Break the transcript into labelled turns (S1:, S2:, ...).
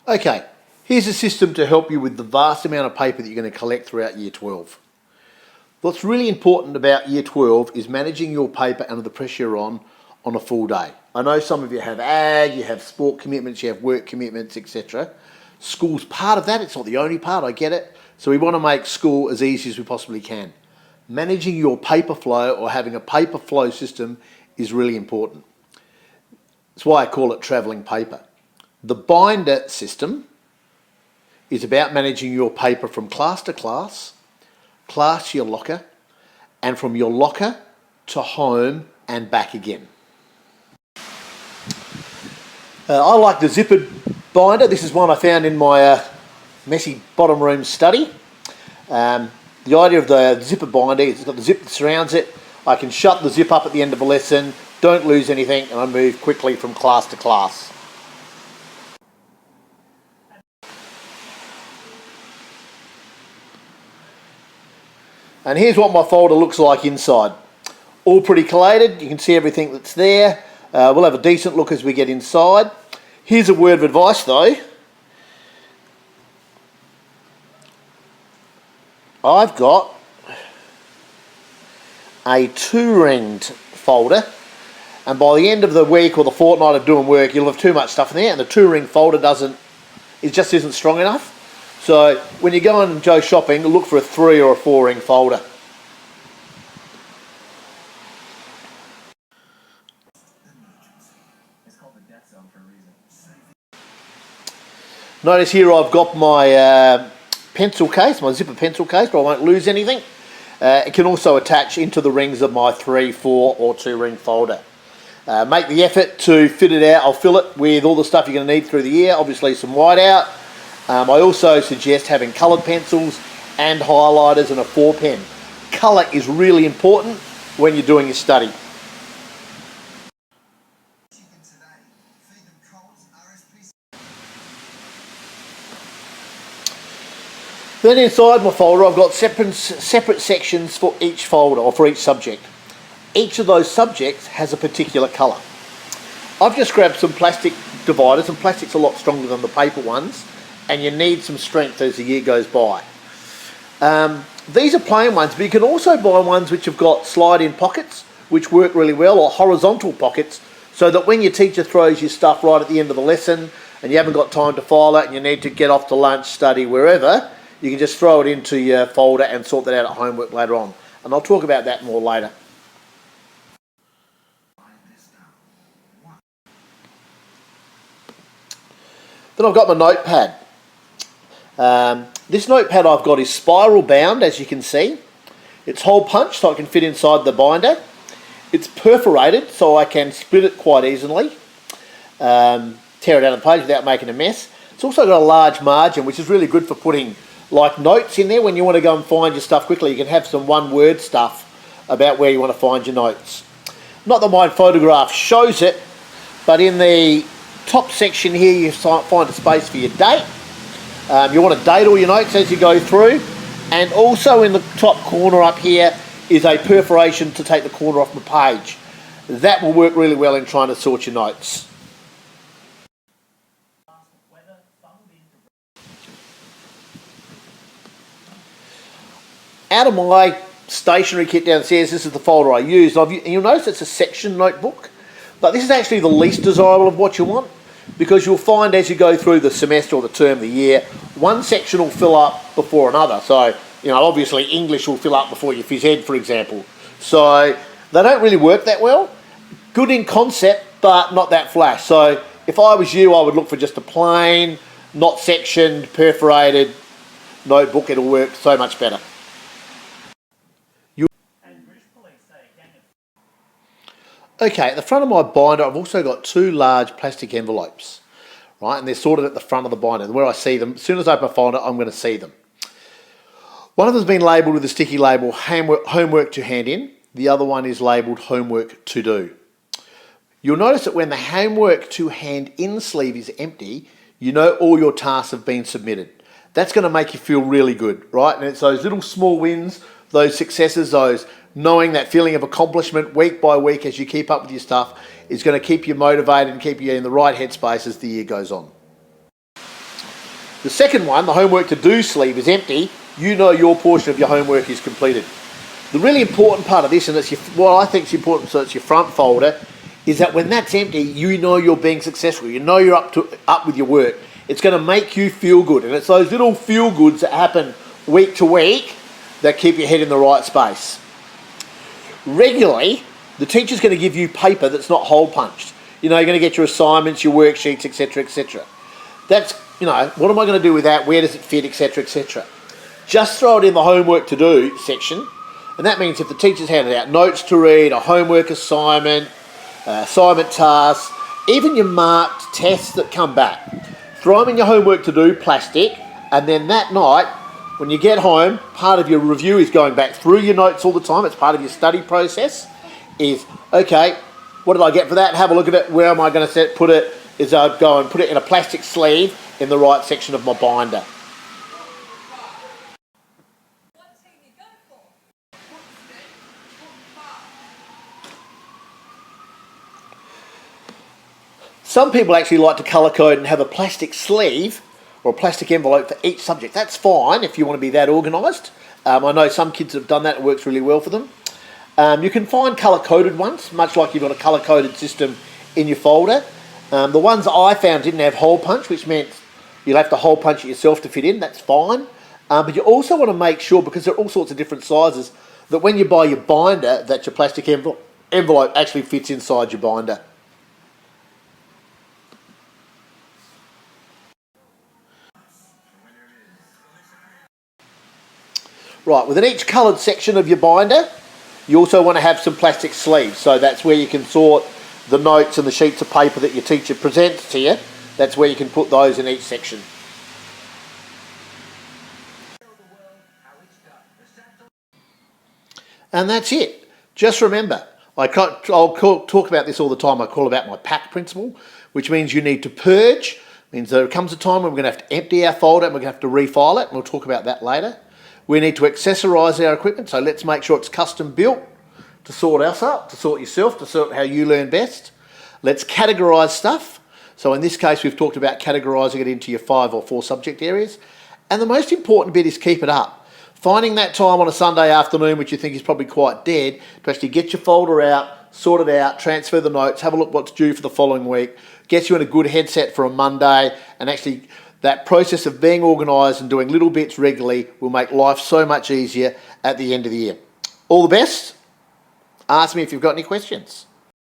S1: Okay, here's a system to help you with the vast amount of paper that you're going to collect throughout Year 12. What's really important about Year 12 is managing your paper under the pressure you're on a full day. I know some of you have ag, you have sport commitments, you have work commitments, etc. School's part of that, it's not the only part, I get it. So we want to make school as easy as we possibly can. Managing your paper flow or having a paper flow system is really important. That's why I call it travelling paper. The binder system is about managing your paper from class to class to your locker, and from your locker to home and back again. I like the zippered binder. This is one I found in my messy bottom room study. The idea of the zipper binder is it's got the zip that surrounds it. I can shut the zip up at the end of a lesson, don't lose anything, and I move quickly from class to class. And here's what my folder looks like inside. All pretty collated, you can see everything that's there. We'll have a decent look as we get inside. Here's a word of advice though. I've got a 2-ringed folder, and by the end of the week or the fortnight of doing work, you'll have too much stuff in there, and the 2-ring folder just isn't strong enough. So when you go and go shopping, look for a 3 or a 4-ring folder. Notice here I've got my pencil case, my zipper pencil case, but I won't lose anything. It can also attach into the rings of my 3, 4 or 2-ring folder. Make the effort to fit it out. I'll fill it with all the stuff you're going to need through the year, obviously some whiteout. I also suggest having coloured pencils and highlighters and a 4-pen. Colour is really important when you're doing your study. Then inside my folder I've got separate sections for each folder or for each subject. Each of those subjects has a particular colour. I've just grabbed some plastic dividers, and plastic's a lot stronger than the paper ones, and you need some strength as the year goes by. These are plain ones, but you can also buy ones which have got slide-in pockets, which work really well, or horizontal pockets, so that when your teacher throws your stuff right at the end of the lesson and you haven't got time to file it and you need to get off to lunch, study, wherever, you can just throw it into your folder and sort that out at homework later on. And I'll talk about that more later. Then I've got my notepad. This notepad I've got is spiral bound, as you can see. It's hole punched so it can fit inside the binder. It's perforated so I can split it quite easily. Tear it out of the page without making a mess. It's also got a large margin, which is really good for putting like notes in there when you want to go and find your stuff quickly. You can have some one-word stuff about where you want to find your notes. Not that my photograph shows it, but in the top section here you find a space for your date. You want to date all your notes as you go through, and also in the top corner up here is a perforation to take the corner off the page. That will work really well in trying to sort your notes. Out of my stationery kit downstairs, this is the folder I use. You'll notice it's a section notebook, but this is actually the least desirable of what you want, because you'll find as you go through the semester or the term of the year, one section will fill up before another. So, obviously English will fill up before your phys ed, for example. So they don't really work that well. Good in concept, but not that flash. So if I was you, I would look for just a plain, not sectioned, perforated notebook. It'll work so much better. Okay, at the front of my binder, I've also got 2 large plastic envelopes, right? And they're sorted at the front of the binder. Where I see them, as soon as I open my folder, I'm going to see them. One of them has been labelled with a sticky label, homework to hand in. The other one is labelled homework to do. You'll notice that when the homework to hand in sleeve is empty, you know all your tasks have been submitted. That's going to make you feel really good, right? And it's those little small wins, those successes, those knowing that feeling of accomplishment week by week as you keep up with your stuff is going to keep you motivated and keep you in the right headspace as the year goes on. The second one, the homework to do sleeve, is empty. You know your portion of your homework is completed. The really important part of this, and it's what I think is important, so it's your front folder, is that when that's empty, you know you're being successful. You know you're up with your work. It's going to make you feel good, and it's those little feel goods that happen week to week that keep your head in the right space. Regularly, the teacher's going to give you paper that's not hole punched. You know, you're going to get your assignments, your worksheets, etc., etc. That's, you know, what am I going to do with that? Where does it fit, etc., etc. Just throw it in the homework to do section, and that means if the teacher's handed out notes to read, a homework assignment, assignment tasks, even your marked tests that come back, throw them in your homework to do plastic, and then that night, when you get home, part of your review is going back through your notes all the time. It's part of your study process. Is, okay, what did I get for that? Have a look at it. Where am I going to put it? Is I go and put it in a plastic sleeve in the right section of my binder. Some people actually like to colour code and have a plastic sleeve or a plastic envelope for each subject. That's fine if you want to be that organised. I know some kids have done that. It works really well for them. You can find colour-coded ones, much like you've got a colour-coded system in your folder. The ones I found didn't have hole punch, which meant you'll have to hole punch it yourself to fit in. That's fine. But you also want to make sure, because there are all sorts of different sizes, that when you buy your binder, that your plastic envelope actually fits inside your binder. Right, within each coloured section of your binder, you also want to have some plastic sleeves. So that's where you can sort the notes and the sheets of paper that your teacher presents to you. That's where you can put those in each section. And that's it. Just remember, I'll talk about this all the time. I call about my pack principle, which means you need to purge. It means there comes a time when we're going to have to empty our folder and we're going to have to refile it. And we'll talk about that later. We need to accessorise our equipment, so let's make sure it's custom built to sort us up, to sort yourself, to sort how you learn best. Let's categorise stuff. So in this case, we've talked about categorising it into your 5 or 4 subject areas. And the most important bit is keep it up. Finding that time on a Sunday afternoon, which you think is probably quite dead, to actually get your folder out, sort it out, transfer the notes, have a look what's due for the following week, gets you in a good headset for a Monday, and actually that process of being organised and doing little bits regularly will make life so much easier at the end of the year. All the best. Ask me if you've got any questions.